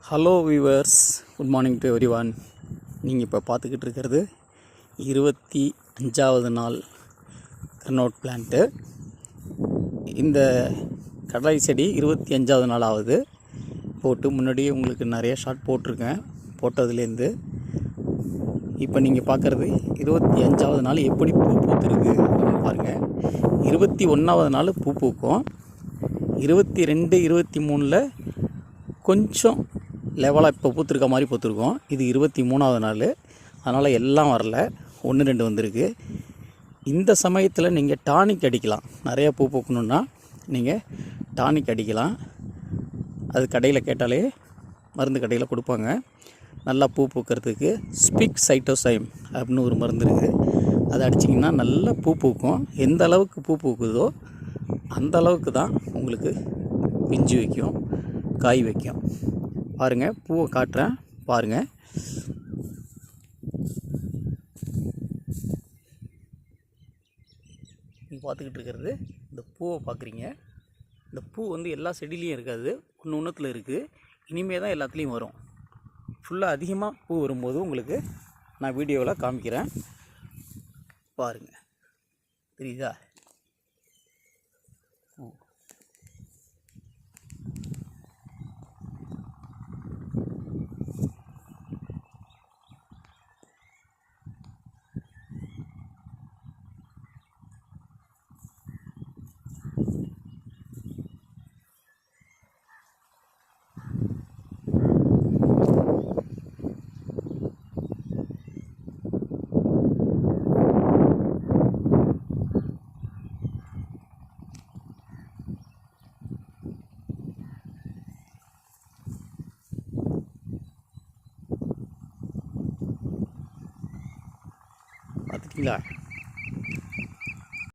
Hello viewers, good morning to every one. நீங்கள் இப்போ பார்த்துக்கிட்டு இருக்கிறது 25வது நாள் கர்னோட் பிளான்ட்டு. இந்த கடலை செடி 25வது நாள் ஆகுது போட்டு. முன்னாடியே உங்களுக்கு நிறைய ஷாட் போட்டிருக்கேன். போட்டதுலேருந்து இப்போ நீங்கள் பார்க்குறது 25வது நாள் எப்படி பூ பூத்துருக்கு அப்படின்னு பாருங்கள். 21வது நாள் பூ பூக்கும். 22, 23 கொஞ்சம் லெவலாக இப்போ பூத்துருக்க மாதிரி பூத்துருக்கோம். இது 23வது நாள், அதனால் எல்லாம் வரல, 1-2 வந்திருக்கு. இந்த சமயத்தில் நீங்கள் டானிக் அடிக்கலாம். நிறையா பூ பூக்கணுன்னா நீங்கள் டானிக் அடிக்கலாம். அது கடையில் கேட்டாலே மருந்து கடையில் கொடுப்பாங்க. நல்லா பூ பூக்கிறதுக்கு ஸ்பிக் சைட்டோசைம் அப்படின்னு ஒரு மருந்து இருக்குது. அதை அடிச்சிங்கன்னா நல்லா பூ பூக்கும். எந்த அளவுக்கு பூ பூக்குதோ அந்த அளவுக்கு தான் உங்களுக்கு பிஞ்சு வைக்கும், காய் வைக்கும். பாருங்கள், பூவை காட்டுறேன் பாருங்கள். நீங்கள் பார்த்துக்கிட்டு இருக்கிறது இந்த பூவை பார்க்குறீங்க. இந்த பூ எல்லா செடியிலையும் இருக்காது, ஒன்றுத்தில் இருக்குது. இனிமே தான் எல்லாத்துலேயும் வரும். ஃபுல்லாக அதிகமாக பூ வரும்போது உங்களுக்கு நான் வீடியோவில் காமிக்கிறேன் பாருங்கள். தெரியுதா? பார்த்துட்டிங்களா?